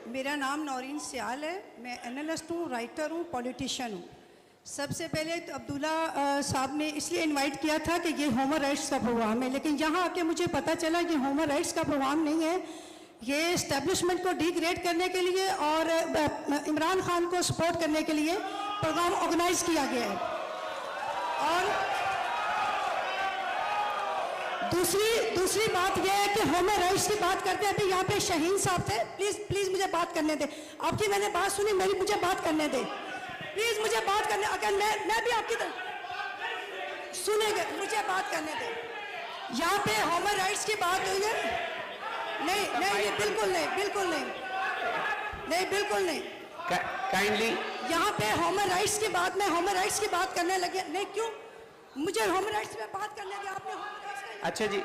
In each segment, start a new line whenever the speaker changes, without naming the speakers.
मेरा नाम नौरीन सियाल है, मैं एनालिस्ट हूँ, राइटर हूँ, पॉलिटिशियन हूँ। सबसे पहले तो अब्दुल्ला साहब ने इसलिए इनवाइट किया था कि ये ह्यूमन राइट्स का प्रोग्राम है, लेकिन यहाँ आके मुझे पता चला कि ह्यूमन राइट्स का प्रोग्राम नहीं है, ये एस्टेब्लिशमेंट को डिग्रेड करने के लिए और इमरान खान को सपोर्ट करने के लिए प्रोग्राम ऑर्गेनाइज किया गया है। और दूसरी बात यह है कि ह्यूमन राइट्स की बात करते हैं। अभी यहाँ पे शहीन साहब थे, प्लीज मुझे बात करने दे। आपकी मैंने बात सुनी, मुझे बात करने दे, प्लीज मुझे बात करने। अगर मैं भी आपकी तरह सुनेंगे, मुझे बात करने दे। यहाँ पे ह्यूमन राइट्स की बात हुई है? नहीं, बिल्कुल नहीं।
काइंडली
यहाँ पे ह्यूमन राइट्स की बात, मैं ह्यूमन राइट्स की बात करने लगे। नहीं, क्यों? मुझे ह्यूमन राइट्स में बात करने दिया आपने।
अच्छा जी,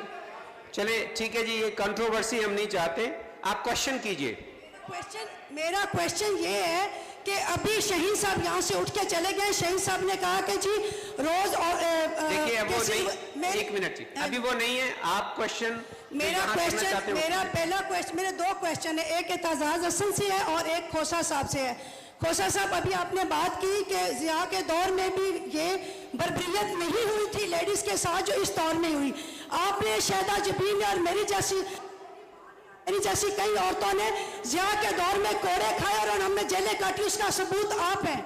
चले ठीक है जी, ये कंट्रोवर्सी हम नहीं चाहते, आप क्वेश्चन कीजिए।
मेरा क्वेश्चन ये है कि अभी शहीन साहब यहाँ से उठ के चले गए। शहीन साहब ने कहा कि जी रोज और
देखिए अब वो नहीं, एक मिनट जी, अभी वो नहीं है, आप क्वेश्चन।
मेरा पहला क्वेश्चन, मेरे दो क्वेश्चन है, एक एतजाज हसन से है और एक खोसा साहब से है। खोसा साहब, अभी आपने बात की कि जिया के दौर में भी ये बर्बरियत नहीं हुई थी लेडीज के साथ जो इस दौर में हुई। आपने शहदा जबीन और मेरी जैसी कई औरतों ने जिया के दौर में कोड़े खाए और हमने जेलें काटी, उसका सबूत आप हैं।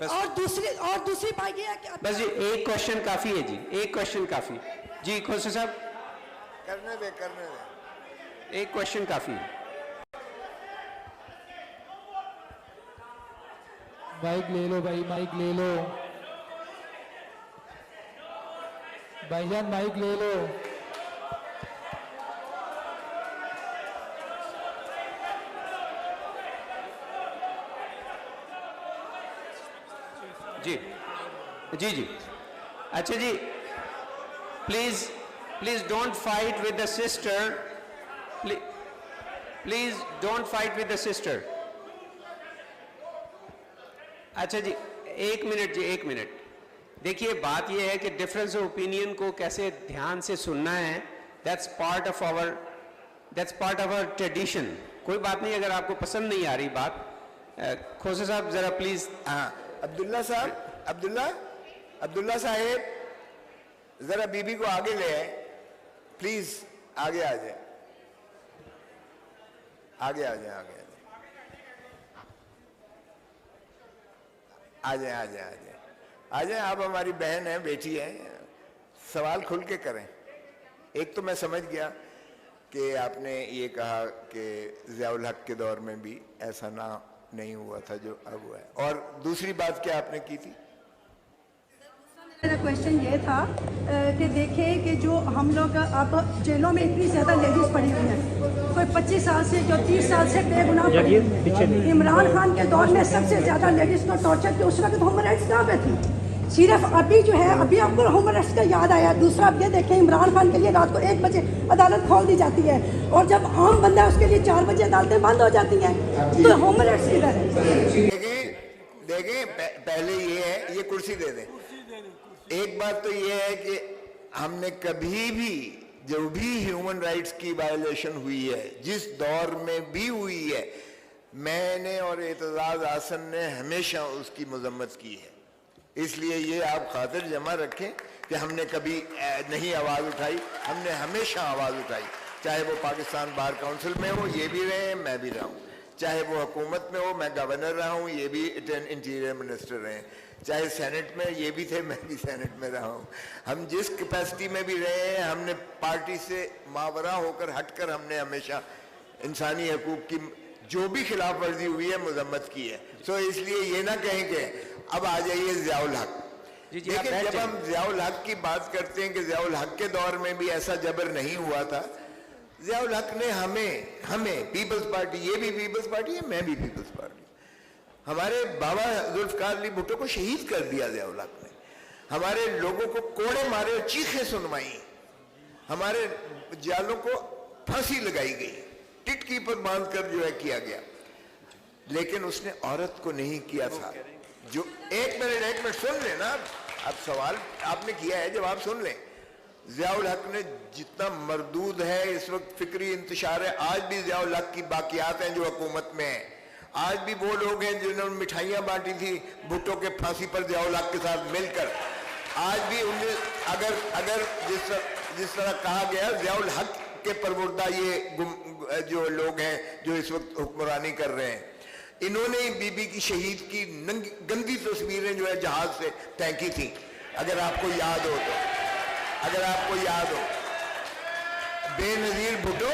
और दूसरी बात ये है कि
बस जी एक क्वेश्चन काफी है जी, एक क्वेश्चन काफी जी। खोसा साहब
करने दे,
एक क्वेश्चन काफी है।
माइक ले लो भाई, माइक ले लो भाईजान, माइक ले लो।
जी अच्छा जी, please don't fight with the sister, please don't fight with the sister. अच्छा जी, एक मिनट। देखिए बात यह है कि डिफरेंस ऑफ ओपिनियन को कैसे ध्यान से सुनना है, that's part of our tradition. कोई बात नहीं, अगर आपको पसंद नहीं आ रही बात। खोसा साहब जरा प्लीज।
अब्दुल्ला साहब, अब्दुल्ला साहेब जरा बीबी को आगे ले आए, प्लीज आगे आ जाए, आगे आ जाए। आप हमारी बहन हैं, बेटी हैं, सवाल खुल के करें। एक तो मैं समझ गया कि आपने ये कहा कि ज़ियाउल हक के दौर में भी ऐसा नहीं हुआ था जो अब हुआ है, और दूसरी बात क्या आपने की थी?
मेरा क्वेश्चन ये था कि देखें कि जो हम लोग अब जेलों में इतनी ज़्यादा लेडीज़ पड़ी हुई हैं, कोई 25 साल से जो 30 साल से बेगुनाह पड़ी हुई है। इमरान खान के दौर में सबसे ज़्यादा लेडीज़ को टॉर्चर किया, उस वक्त ह्यूमन राइट्स कहाँ पे थी? सिर्फ अभी जो है, अभी आपको ह्यूमन राइट्स का याद आया। दूसरा आप ये देखें, इमरान खान के लिए रात को 1 बजे अदालत खोल दी जाती है, और जब आम बंदा है उसके लिए 4 बजे अदालतें बंद हो जाती हैं। तो ह्यूमन राइट्स किधर है?
देखें पहले ये है, ये कुर्सी दे दें। एक बात तो ये है कि हमने कभी भी जो भी ह्यूमन राइट्स की वायलेशन हुई है, जिस दौर में भी हुई है, मैंने और एतजाज हसन ने हमेशा उसकी मजम्मत की है। इसलिए ये आप खातिर जमा रखें कि हमने कभी नहीं आवाज़ उठाई, हमने हमेशा आवाज़ उठाई। चाहे वो पाकिस्तान बार काउंसिल में हो, ये भी रहे, मैं भी रहा हूँ। चाहे वो हुकूमत में हो, मैं गवर्नर रहा हूँ, ये भी इंटीरियर मिनिस्टर रहे। चाहे सेनेट में ये भी थे, मैं भी सेनेट में रहा हूँ। हम जिस कैपेसिटी में भी रहे हैं, हमने पार्टी से मावरा होकर हटकर हमने हमेशा इंसानी हकूक़ की जो भी खिलाफ वर्जी हुई है मजम्मत की है। तो इसलिए ये ना कहें कि अब आ जाइए ज़ियाउल हक। देखिए जब हम ज़ियाउल हक की बात करते हैं कि ज़ियाउल हक के दौर में भी ऐसा जबर नहीं हुआ था, ज़ियाउल हक ने हमें पीपल्स पार्टी, ये भी पीपल्स पार्टी है, मैं भी पीपल्स पार्टी, हमारे बाबा जुल्फ़िकार अली भुट्टो को शहीद कर दिया ज़ियाउल हक ने। हमारे लोगों को कोड़े मारे और चीखें सुनवाई, हमारे जालों को फांसी लगाई गई, टिटकी पर बांधकर जो है किया गया। लेकिन उसने औरत को नहीं किया था। जो एक मिनट सुन लेना, अब सवाल आपने किया है, जवाब सुन लें। ज़ियाउल हक ने जितना मरदूद है इस वक्त फिक्री इंतशार है, आज भी ज़ियाउल हक की बाकियात हैं जो हुकूमत में हैं। आज भी वो लोग हैं जिन्होंने मिठाइयाँ बांटी थी भुट्टो के फांसी पर ज़ियाउल हक के साथ मिलकर। आज भी उन्हें अगर जिस तरह कहा गया ज़ियाउल हक के परवरदा ये जो लोग हैं जो इस वक्त हुक्मरानी कर रहे हैं, इन्होंने ही बीबी की शहीद की गंदी तस्वीरें जो है जहाज से फेंकी थी, अगर आपको याद हो तो। अगर आपको याद हो, बेनजीर भुट्टो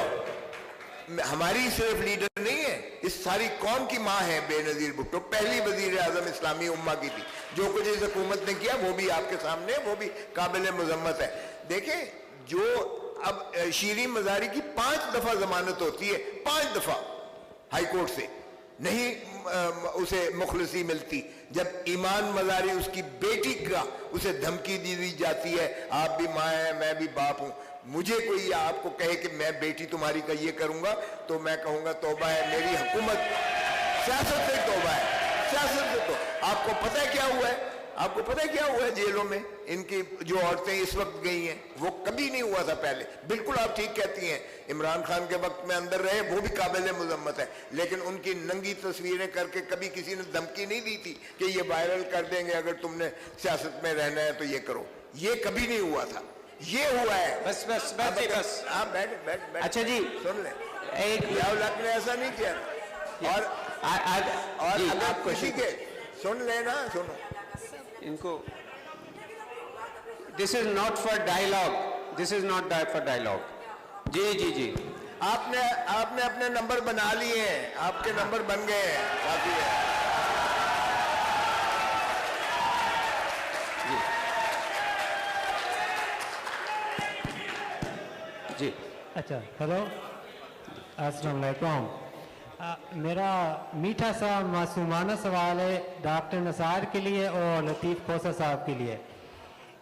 हमारी सिर्फ लीडर नहीं है, इस सारी कौम की माँ है बेनजीर भुट्टो। पहली वजीर आजम इस्लामी उम्मा की थी। जो कुछ इस हुकूमत ने किया वो भी आपके सामने, वो भी काबिल मजम्मत है। देखें, जो अब शीरीन मजारी की 5 दफा जमानत होती है, 5 दफा हाई कोर्ट से नहीं उसे मुखलसी मिलती। जब ईमान मजारी उसकी बेटी का उसे धमकी दी जाती है, आप भी माँ है मैं भी बाप हूं, मुझे कोई आपको कहे कि मैं बेटी तुम्हारी का ये करूंगा तो मैं कहूंगा तौबा है, मेरी हुकूमत सियासत से तौबा है, सियासत से। तो आपको पता है क्या हुआ है? आपको पता है क्या हुआ है जेलों में? इनकी जो औरतें इस वक्त गई हैं वो कभी नहीं हुआ था पहले। बिल्कुल आप ठीक कहती हैं, इमरान खान के वक्त में अंदर रहे वो भी काबिल मुजम्मत है, लेकिन उनकी नंगी तस्वीरें करके कभी किसी ने धमकी नहीं दी थी कि ये वायरल कर देंगे, अगर तुमने सियासत में रहना है तो ये करो। ये कभी नहीं हुआ था, ये हुआ है।
बस बस बस जी बस।
आप बैठ।
अच्छा जी,
सुन लें,
एक
ज़ियाउल हक ने ऐसा नहीं किया। और अगर किसी के सुन लेना, सुनो
इनको, this is not for dialogue, this is not for dialogue. जी
आपने अपने नंबर बना लिए हैं, आपके नंबर बन गए हैं, काफी है।
जी
अच्छा, हेलो, अस्सलाम वालेकुम। मेरा मीठा सा मासूमाना सवाल है डॉक्टर नसार के लिए और लतीफ़ खोसा साहब के लिए।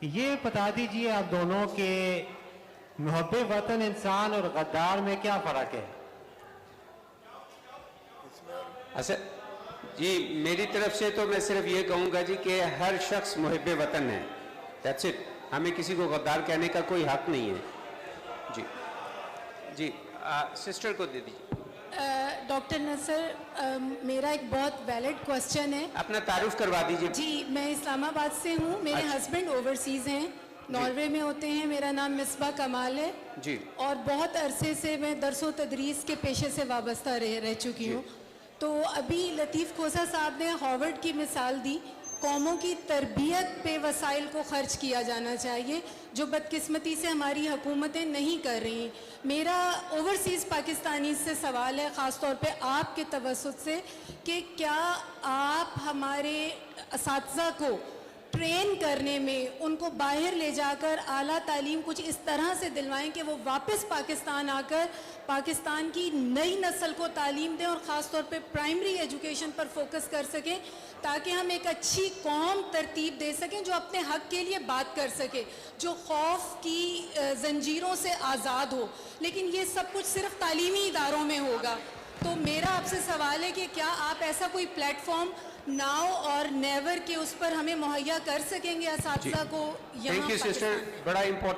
ये बता दीजिए आप दोनों के मुहब्बे वतन इंसान और गद्दार में क्या फ़र्क है?
अच्छा जी, मेरी तरफ से तो मैं सिर्फ ये कहूँगा जी कि हर शख्स मुहब्बे वतन है, दैट्स इट। हमें किसी को गद्दार कहने का कोई हक नहीं है। जी सिस्टर को दे दीजिए।
डॉक्टर नसर, मेरा एक बहुत वैलिड क्वेश्चन है।
अपना तारुफ करवा दीजिए।
जी, मैं इस्लामाबाद से हूँ, मेरे हस्बैंड ओवरसीज़ हैं, नॉर्वे में होते हैं। मेरा नाम मिसबा कमाल है
जी,
और बहुत अरसे से मैं दरसो तदरीस के पेशे से वाबस्ता रह चुकी हूँ। तो अभी लतीफ़ खोसा साहब ने हार्वर्ड की मिसाल दी, कौमों की तरबियत पे वसाइल को खर्च किया जाना चाहिए, जो बदकिस्मती से हमारी हुकूमतें नहीं कर रही। मेरा ओवरसीज़ पाकिस्तानी से सवाल है, ख़ास तौर पे आपके तवस्सुत से, कि क्या आप हमारे असातिज़ा को ट्रेन करने में, उनको बाहर ले जाकर आला तालीम कुछ इस तरह से दिलवाएं कि वो वापस पाकिस्तान आकर पाकिस्तान की नई नस्ल को तालीम दें और ख़ास तौर पे प्राइमरी एजुकेशन पर फोकस कर सकें, ताकि हम एक अच्छी कौम तरतीब दे सकें जो अपने हक़ के लिए बात कर सके, जो खौफ की जंजीरों से आज़ाद हो। लेकिन ये सब कुछ सिर्फ तालीमी इदारों में होगा। तो मेरा आपसे सवाल है कि क्या आप ऐसा कोई प्लेटफॉर्म नाउ और नेवर के उस पर हमें मुहैया कर सकेंगे असातिज़ा को यहाँ?
थैंक यू सिस्टर, बड़ा इम्पोर्टेंट